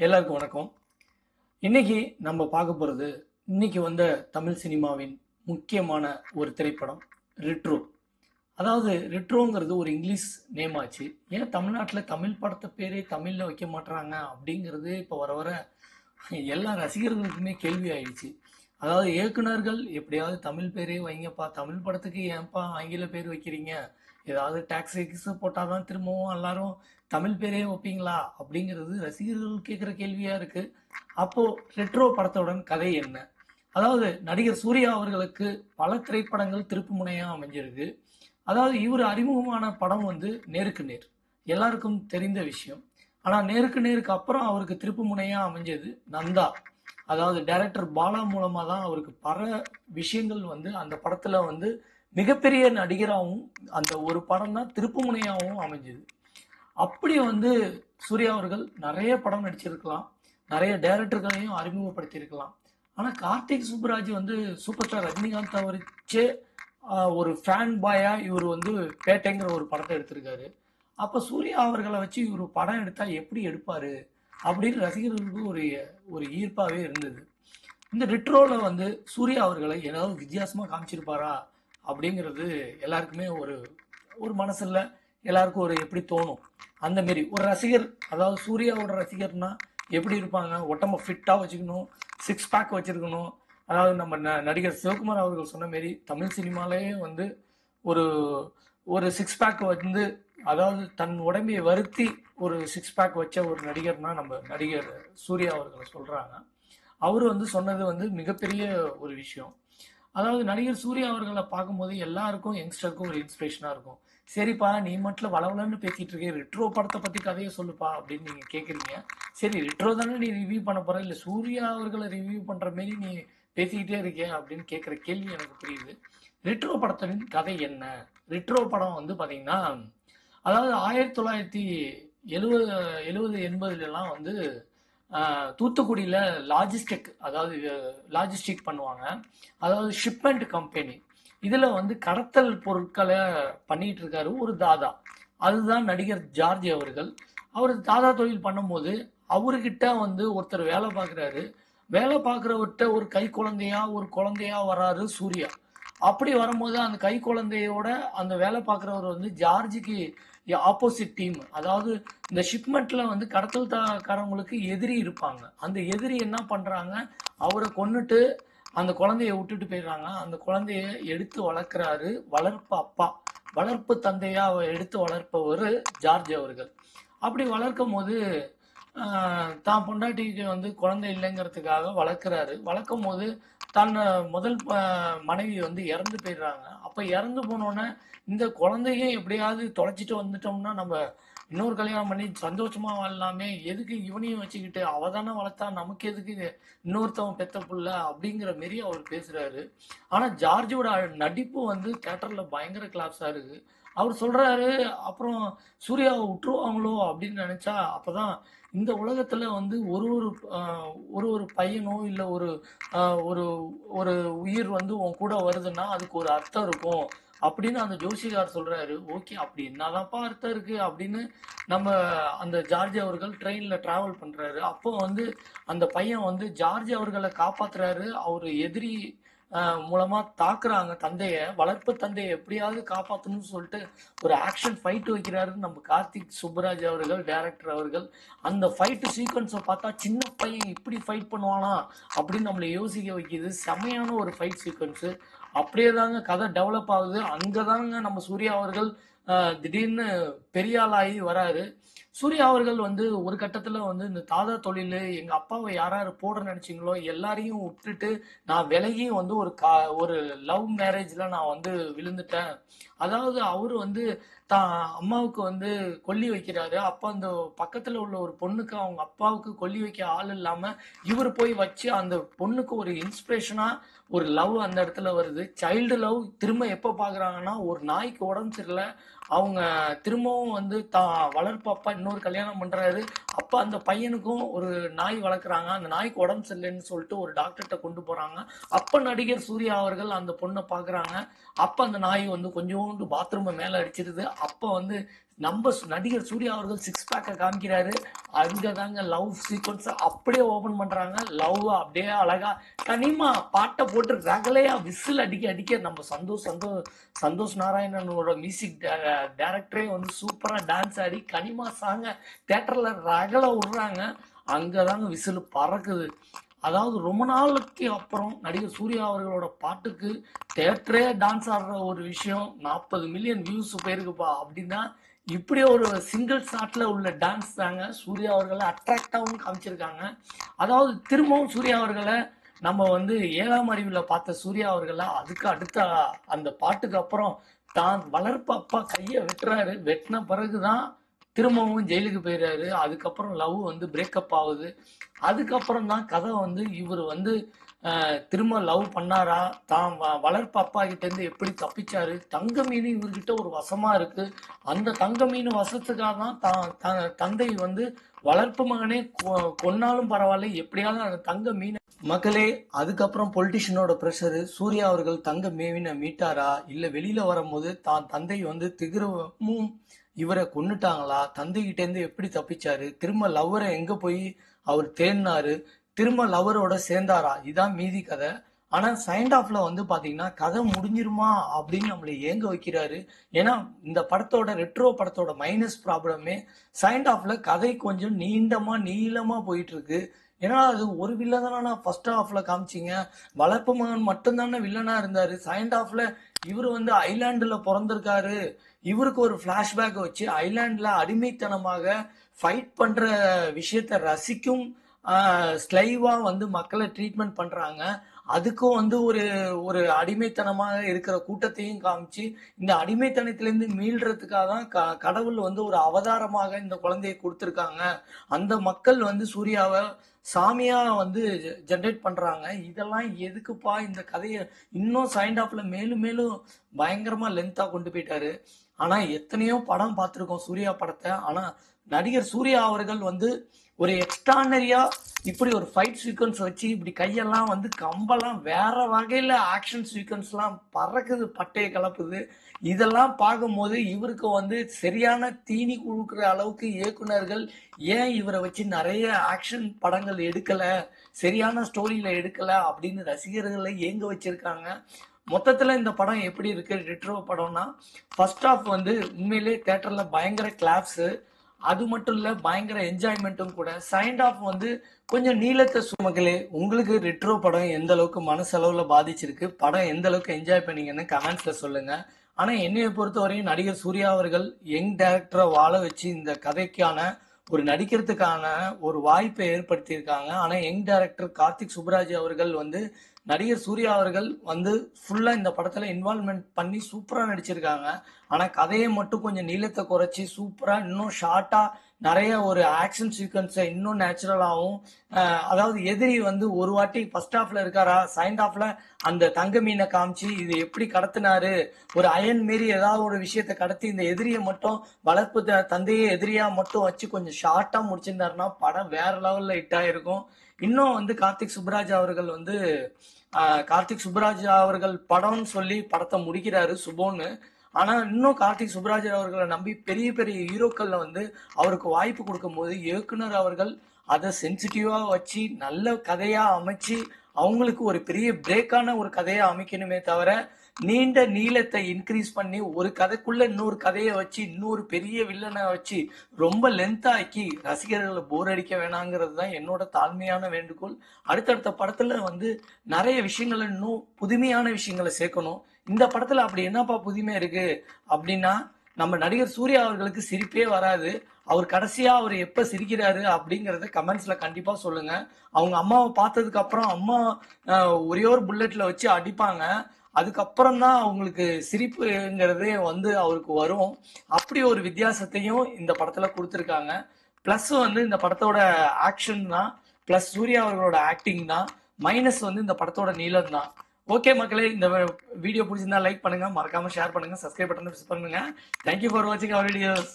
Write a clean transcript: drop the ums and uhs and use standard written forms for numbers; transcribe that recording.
எல்லாருக்கும் வணக்கம். இன்னைக்கு நம்ம பார்க்க போறது, இன்னைக்கு வந்த தமிழ் சினிமாவின் முக்கியமான ஒரு திரைப்படம் ரெட்ரோ. அதாவது ரெட்ரோங்கிறது ஒரு இங்கிலீஷ் நேம் ஆச்சு. ஏன் தமிழ்நாட்டுல தமிழ் படத்த பேரே தமிழ்ல வைக்க மாட்றாங்க அப்படிங்கிறது இப்ப வர வர எல்லா ரசிகர்களுக்குமே கேள்வி ஆயிடுச்சு. அதாவது இயக்குனர்கள் எப்படியாவது தமிழ் பேரே வைங்கப்பா, தமிழ் படத்துக்கு ஏன்பா ஆங்கில பேர் வைக்கிறீங்க? ஏதாவது டாக்ஸ் கீக்ஸ் போட்டாதான் திரும்பவும் எல்லாரும் தமிழ் பேரே வைப்பீங்களா? அப்படிங்கிறது ரசிகர்கள் கேட்குற கேள்வியா இருக்கு. அப்போ ரெட்ரோ படத்துடன் கதை என்ன? அதாவது நடிகர் சூர்யா அவர்களுக்கு பல திரைப்படங்கள் திருப்புமுனையா அமைஞ்சிருக்கு. அதாவது இவர் அறிமுகமான படம் வந்து நேருக்கு நேர். எல்லாருக்கும் தெரிந்த விஷயம். ஆனா நேருக்கு நேருக்கு அப்புறம் அவருக்கு திருப்புமுனையா அமைஞ்சது நந்தா. அதாவது டைரக்டர் பாலா மூலமா தான் அவருக்கு பல விஷயங்கள் வந்து அந்த படத்துல வந்து மிகப்பெரிய நடிகராகவும் அந்த ஒரு படம் தான் திருப்புமுனையாகவும் அமைஞ்சது. அப்படி வந்து சூர்யா அவர்கள் நிறைய படம் நடிச்சிருக்கலாம், நிறைய டைரக்டர்களையும் அறிமுகப்படுத்தியிருக்கலாம். ஆனா கார்த்திக் சுப்புராஜ் வந்து சூப்பர் ஸ்டார் ரஜினிகாந்த் அவருச்சே ஒரு ஃபேன் பாயா இவர் வந்து பேட்டைங்கிற ஒரு படத்தை எடுத்திருக்காரு. அப்ப சூர்யா அவர்களை வச்சு இவர் படம் எடுத்தா எப்படி எடுப்பாரு அப்படின்னு ரசிகர்களுக்கு ஒரு ஒரு ஈர்ப்பாவே இருந்தது. இந்த ரெட்ரோல வந்து சூர்யா அவர்களை ஏதாவது வித்தியாசமா காமிச்சிருப்பாரா அப்படிங்கிறது எல்லாருக்குமே ஒரு ஒரு மனசுல எல்லாருக்கும் ஒரு எப்படி தோணும். அந்த மாரி ஒரு ரசிகர், அதாவது சூர்யாவோட ரசிகர்னா எப்படி இருப்பாங்க? உடம்ப ஃபிட்டா வச்சுக்கணும், சிக்ஸ் பேக் வச்சிருக்கணும். அதாவது நம்ம நடிகர் சிவகுமார் அவர்கள் சொன்ன மாரி தமிழ் சினிமாலேயே வந்து ஒரு ஒரு சிக்ஸ் பேக் வந்து, அதாவது தன் உடம்பை வருத்தி ஒரு சிக்ஸ் பேக் வச்ச ஒரு நடிகர்னா நம்ம நடிகர் சூர்யா அவர்களை சொல்றாங்க. அவரு வந்து சொன்னது வந்து மிகப்பெரிய ஒரு விஷயம். அதாவது நடிகர் சூர்யா அவர்களை பார்க்கும்போது எல்லாருக்கும் யங்ஸ்டருக்கும் ஒரு இன்ஸ்பிரேஷனா இருக்கும். சரிப்பா, நீ மட்டும் வளவலன்னு பேசிட்டு இருக்க, ரெட்ரோ படத்தை பத்தி கதையை சொல்லுப்பா அப்படின்னு நீங்க கேக்குறீங்க. சரி, ரெட்ரோ தானே நீ ரிவ்யூ பண்ண போற, இல்ல சூர்யா அவர்களை ரிவ்யூ பண்ற மாரி நீ பேசிக்கிட்டே இருக்க அப்படின்னு கேட்குற கேள்வி எனக்கு புரியுது. ரெட்ரோ படத்தின் கதை என்ன? ரெட்ரோ படம் வந்து பாத்தீங்கன்னா, அதாவது 1970 70 80 வந்து தூத்துக்குடியில லாஜிஸ்டிக், அதாவது லாஜிஸ்டிக் பண்ணுவாங்க. அதாவது ஷிப்மெண்ட் கம்பெனி. இதுல வந்து கடத்தல் பொருட்களை பண்ணிட்டு இருக்காரு ஒரு தாதா. அதுதான் நடிகர் ஜார்ஜ் அவர்கள். அவர் தாதா தொழில் பண்ணும்போது அவர்கிட்ட வந்து ஒருத்தர் வேலை பார்க்குறாரு. வேலை பார்க்குறவர்கிட்ட ஒரு கை குழந்தையா ஒரு குழந்தையா வராரு சூர்யா. அப்படி வரும்போது அந்த கை குழந்தையோட அந்த வேலை பார்க்குறவர் வந்து ஜார்ஜுக்கு ஆப்போசிட் டீம். அதாவது இந்த ஷிப்மெண்ட்ல வந்து கடத்தல்காரங்களுக்கு எதிரி இருப்பாங்க. அந்த எதிரி என்ன பண்றாங்க, அவரை கொன்னுட்டு அந்த குழந்தைய விட்டுட்டு போயிடுறாங்க. அந்த குழந்தைய எடுத்து வளர்க்குறாரு வளர்ப்பு அப்பா. வளர்ப்பு தந்தையா எடுத்து வளர்ப்பவர் ஜார்ஜ் அவர்கள். அப்படி வளர்க்கும் போது தான் பொண்டாட்டிக்கு வந்து குழந்தை இல்லைங்கிறதுக்காக வளர்க்குறாரு. வளர்க்கும் போது தன் முதல் மனைவி வந்து இறந்து போயிடுறாங்க. அப்ப இறந்து போனோடனே இந்த குழந்தையும் எப்படியாவது தொலைச்சிட்டு வந்துட்டோம்னா நம்ம இன்னொரு கல்யாணம் பண்ணி சந்தோஷமா வாழலாமே, எதுக்கு இவனையும் வச்சுக்கிட்டு, அவ தானே வளர்த்தா, நமக்கு எதுக்கு இன்னொருத்தவன் பெத்த புள்ள அப்படிங்கிற மாரி அவர் பேசுறாரு. ஆனா ஜார்ஜோட நடிப்பு வந்து தியேட்டர்ல பயங்கர கிளாப்ஸா இருக்கு. அவர் சொல்றாரு, அப்புறம் சூர்யாவை விட்டுருவாங்களோ அப்படின்னு நினைச்சா, அப்பதான் இந்த உலகத்துல வந்து ஒரு ஒரு ஒரு ஒரு பையனோ இல்ல ஒரு ஒரு ஒரு உயிர் வந்து உன் கூட வருதுன்னா அதுக்கு ஒரு அர்த்தம் இருக்கும் அப்படின்னு அந்த ஜோசிகார் சொல்றாரு. ஓகே, அப்படி என்னதான்ப்பா அர்த்தம் இருக்கு அப்படின்னு நம்ம அந்த ஜார்ஜ் அவர்கள் ட்ரெயின்ல டிராவல் பண்றாரு. அப்போ வந்து அந்த பையன் வந்து ஜார்ஜ் அவர்களை காப்பாத்துறாரு. அவரு எதிரி மூலமா தாக்குறாங்க தந்தைய, வளர்ப்பு தந்தையை எப்படியாவது காப்பாத்தணும்னு சொல்லிட்டு ஒரு ஆக்ஷன் ஃபைட் வைக்கிறாரு நம்ம கார்த்திக் சுப்புராஜ் அவர்கள், டைரக்டர் அவர்கள். அந்த ஃபைட் சீக்வன்ஸை பார்த்தா சின்ன பையன் இப்படி ஃபைட் பண்ணுவானா அப்படின்னு நம்மளை யோசிக்க வைக்கிது. செமையான ஒரு ஃபைட் சீக்வன்ஸு. அப்படியே தாங்க கதை டெவலப் ஆகுது. அங்கதாங்க நம்ம சூர்யா அவர்கள் திடீர்னு பெரிய ஆளாகி வராரு. சூர்யா அவர்கள் வந்து ஒரு கட்டத்துல வந்து இந்த தாதா தொழில் எங்க அப்பாவை யார் யார் போட நினைச்சீங்களோ எல்லாரையும் விட்டுட்டு நான் விலகி வந்து ஒரு லவ் மேரேஜ்ல நான் வந்து விழுந்துட்டேன். அதாவது அவரு வந்து தான் அம்மாவுக்கு வந்து கொல்லி வைக்கிறாரு. அப்ப அந்த பக்கத்துல உள்ள ஒரு பொண்ணுக்கு அவங்க அப்பாவுக்கு கொல்லி வைக்க ஆள் இல்லாம இவர் போய் வச்சு அந்த பொண்ணுக்கு ஒரு இன்ஸ்பிரேஷனா ஒரு லவ் அந்த இடத்துல வருது. சைல்டு லவ் திரும்ப எப்ப பாக்குறாங்கன்னா, ஒரு நாய்க்கு உடம்பு சரியில்லை, அவங்க திரும்பவும் வந்து தான் வளர்ப்பு அப்பா இன்னொரு கல்யாணம் பண்றாரு. அப்போ அந்த பையனுக்கும் ஒரு நாய் வளர்க்குறாங்க. அந்த நாய்க்கு உடம்பு சரியில்லைன்னு சொல்லிட்டு ஒரு டாக்டர்கிட்ட கொண்டு போகிறாங்க. அப்போ நடிகர் சூர்யா அவர்கள் அந்த பொண்ணை பார்க்குறாங்க. அப்போ அந்த நாய் வந்து கொஞ்சோண்டு பாத்ரூமை மேலே அடிச்சிருது. அப்போ வந்து நம்ம நடிகர் சூர்யா அவர்கள் சிக்ஸ் பேக்கை காமிக்கிறாரு. அங்கே தாங்க லவ் சீக்வன்ஸ் அப்படியே ஓப்பன் பண்ணுறாங்க. லவ் அப்படியே அழகா கனிமா பாட்டை போட்டு ரகலையா விசில் அடிக்க அடிக்க நம்ம சந்தோஷ் நாராயணனோட மியூசிக் டைரக்டரே வந்து சூப்பராக டான்ஸ் ஆடி கனிமா சாங்க தேட்டரில் ரகலை விடுறாங்க. அங்கே தாங்க விசில் பறக்குது. அதாவது ரொம்ப நாளுக்கு அப்புறம் நடிகர் சூர்யா அவர்களோட பாட்டுக்கு தேட்டரே டான்ஸ் ஆடுற ஒரு விஷயம் 40 மில்லியன் வியூஸ் போயிருக்குப்பா. அப்படின்னா இப்படி ஒரு சிங்கிள் ஷாட்ல உள்ள டான்ஸ் தாங்க சூர்யா அவர்களை அட்ராக்டாகவும் காமிச்சிருக்காங்க. அதாவது திரும்பவும் சூர்யா அவர்களை நம்ம வந்து 7ஆம் அறிவில் பார்த்த சூர்யா அவர்களை அதுக்கு அடுத்த அந்த பாட்டுக்கு அப்புறம் தான் வளர்ப்பு அப்பா கையை வெட்டுறாரு. வெட்டின பிறகுதான் திரும்பவும் ஜெயிலுக்கு போயிடுறாரு. அதுக்கப்புறம் லவ் வந்து பிரேக்கப் ஆகுது. அதுக்கப்புறம் தான் கதை வந்து இவர் வந்து திரும்ப லவ் பண்ணாரா, தான் வளர்ப்பு அப்பா கிட்டேருந்து எப்படி தப்பிச்சாரு, தங்க மீன் இவர்கிட்ட ஒரு வசமாக இருக்குது. அந்த தங்க மீன் வசத்துக்காக தான் தந்தை வந்து வளர்ப்பு மகனே கொன்னாலும் பரவாயில்ல எப்படியாவது அந்த தங்க மீன் மக்களே. அதுக்கப்புறம் பொலிட்டிஷியனோட ப்ரெஷரு சூர்யா அவர்கள் தங்க மீனை மீட்டாரா, இல்லை வெளியில் வரும்போது தான் தந்தை வந்து திகிரமும் இவரை கொன்னுட்டாங்களா, தந்தைகிட்டேருந்து எப்படி தப்பிச்சாரு, திரும்ப லவ்வரை எங்கே போய் அவர் தேடினாரு, திரும்ப லவரோட சேர்ந்தாரா, இதான் மீதி கதை. ஆனால் சைண்ட் ஆஃப்ல வந்து பார்த்தீங்கன்னா கதை முடிஞ்சிருமா அப்படின்னு நம்மளை ஏங்க வைக்கிறாரு. ஏன்னா இந்த படத்தோட ரெட்ரோ படத்தோட மைனஸ் ப்ராப்ளமே சைண்ட் ஆஃப்ல கதை கொஞ்சம் நீளமாக போயிட்டு இருக்கு. ஏன்னா அது ஒரு வில்லன் தானே ஃபர்ஸ்ட் ஹாஃப்ல காமிச்சிங்க, வளர்ப்பு மகன் மட்டும்தானே வில்லனா இருந்தாரு. செகண்ட் ஹாஃப்ல இவர் வந்து ஐலாண்டுல பிறந்திருக்காரு, இவருக்கு ஒரு பிளாஷ்பேக் வச்சு ஐலாண்ட்ல அடிமைத்தனமாக ஃபைட் பண்ற விஷயத்த ரசிக்கும் ஸ்லைவா வந்து மக்களை ட்ரீட்மெண்ட் பண்றாங்க. அதுக்கும் வந்து ஒரு ஒரு அடிமைத்தனமாக இருக்கிற கூட்டத்தையும் காமிச்சு இந்த அடிமைத்தனத்திலேருந்து மீள்றதுக்காக தான் கடவுள் வந்து ஒரு அவதாரமாக இந்த குழந்தையை கொடுத்துருக்காங்க. அந்த மக்கள் வந்து சூர்யாவை சாமியா வந்து ஜென்ரேட் பண்றாங்க. இதெல்லாம் எதுக்குப்பா இந்த கதையை இன்னும் சைண்ட் ஆஃப்ல மேலும் மேலும் பயங்கரமா லென்த்தா கொண்டு போயிட்டாரு. ஆனா எத்தனையோ படம் பார்த்துருக்கோம் சூர்யா படத்தை. ஆனா நடிகர் சூர்யா அவர்கள் வந்து ஒரு எக்ஸ்ட்ரானரியா இப்படி ஒரு ஃபைட் சீக்வன்ஸ் வச்சு இப்படி கையெல்லாம் வந்து கம்பெல்லாம் வேற வகையில ஆக்ஷன் சீக்வன்ஸ்லாம் பறக்குது, பட்டையை கலப்புது. இதெல்லாம் பார்க்கும்போது இவருக்கு வந்து சரியான தீனி கொடுக்குற அளவுக்கு இயக்குனர்கள் ஏன் இவரை வச்சு நிறைய ஆக்ஷன் படங்கள் எடுக்கல, சரியான ஸ்டோரியில எடுக்கல அப்படின்னு ரசிகர்களை ஏங்க வச்சிருக்காங்க. மொத்தத்துல இந்த படம் எப்படி இருக்கு ரெட்ரோ படம்னா, ஃபர்ஸ்ட் ஹாஃப் வந்து உண்மையிலே தியேட்டர்ல பயங்கர கிளாப்ஸ், அது மட்டும் இல்ல பயங்கர என்ஜாய்மெண்ட்டும் கூட. செகண்ட் ஹாஃப் வந்து கொஞ்சம் நீளத்தை சுமக்கலே. உங்களுக்கு ரெட்ரோ படம் எந்த அளவுக்கு மனசளவுல பாதிச்சிருக்கு, படம் எந்த அளவுக்கு என்ஜாய் பண்ணீங்கன்னு கமெண்ட்ஸ்ல சொல்லுங்க. ஆனா என்னைய பொறுத்தவரையும் நடிகர் சூர்யா அவர்கள் யங் டைரக்டரை வாழ வச்சு இந்த கதைக்கான ஒரு நடிக்கிறதுக்கான ஒரு வாய்ப்பை ஏற்படுத்தியிருக்காங்க. ஆனா யங் டைரக்டர் கார்த்திக் சுப்புராஜ் அவர்கள் வந்து நடிகர் சூர்யா அவர்கள் வந்து ஃபுல்லா இந்த படத்துல இன்வால்வ்மெண்ட் பண்ணி சூப்பரா நடிச்சிருக்காங்க. ஆனா கதையை மட்டும் கொஞ்சம் நீளத்தை குறைச்சி சூப்பரா இன்னும் ஷார்ட்டா நிறைய ஒரு ஆக்ஷன் சீக்வன்ஸை இன்னும் நேச்சுரலாகவும், அதாவது எதிரி வந்து ஒரு வாட்டி ஃபர்ஸ்ட் ஹாஃப்ல இருக்காரா, செகண்ட் ஹாஃப்ல அந்த தங்க மீனை காமிச்சு இது எப்படி கடத்தினாரு, ஒரு அயன் மாரி ஏதாவது ஒரு விஷயத்தை கடத்தி இந்த எதிரியை மட்டும் வளர்ப்பு தந்தையை எதிரியா மட்டும் வச்சு கொஞ்சம் ஷார்ட்டா முடிச்சிருந்தாருன்னா படம் வேற லெவல்ல ஹிட் ஆயிருக்கும். இன்னும் வந்து கார்த்திக் சுப்புராஜ் அவர்கள் படம்னு சொல்லி படத்தை முடிக்கிறாரு சுபோன்னு. ஆனா இன்னும் கார்த்திக் சுப்புராஜ் அவர்களை நம்பி பெரிய பெரிய ஹீரோக்கள்ல வந்து அவருக்கு வாய்ப்பு கொடுக்கும் போது இயக்குனர் அவர்கள் அதை சென்சிட்டிவா வச்சு நல்ல கதையா அமைச்சு அவங்களுக்கு ஒரு பெரிய பிரேக்கான ஒரு கதையா அமைக்கணுமே தவிர நீண்ட நீளத்தை இன்க்ரீஸ் பண்ணி ஒரு கதைக்குள்ள இன்னொரு கதையை வச்சு இன்னொரு பெரிய வில்லனை வச்சு ரொம்ப லென்த்தா ஆக்கி ரசிகர்களை போர் அடிக்க வேணாங்கிறது தான் என்னோட தாழ்மையான வேண்டுகோள். அடுத்தடுத்த படத்துல வந்து நிறைய விஷயங்களை இன்னும் புதுமையான விஷயங்களை சேர்க்கணும். இந்த படத்துல அப்படி என்னப்பா புதுமை இருக்கு அப்படின்னா, நம்ம நடிகர் சூர்யா அவர்களுக்கு சிரிப்பே வராது. அவர் கடைசியா அவர் எப்ப சிரிக்கிறாரு அப்படிங்கறத கமெண்ட்ஸ்ல கண்டிப்பா சொல்லுங்க. அவங்க அம்மாவை பார்த்ததுக்கு அப்புறம் அம்மா ஒரே ஒரு புல்லட்ல வச்சு அடிப்பாங்க, அதுக்கப்புறம் தான் அவங்களுக்கு சிரிப்புங்கிறதே வந்து அவருக்கு வரும். அப்படி ஒரு வித்தியாசத்தையும் இந்த படத்துல கொடுத்துருக்காங்க. பிளஸ் வந்து இந்த படத்தோட ஆக்ஷன் தான், பிளஸ் சூர்யா அவர்களோட ஆக்டிங் தான், மைனஸ் வந்து இந்த படத்தோட நீளம் தான். ஓகே மக்களே, இந்த வீடியோ பிடிச்சிருந்தா லைக் பண்ணுங்க, மறக்காம ஷேர் பண்ணுங்க, சப்ஸ்கிரைப் பட்டன் பிரஸ் பண்ணுங்க. தேங்க்யூ ஃபார் வாட்சிங் அவர் வீடியோஸ்.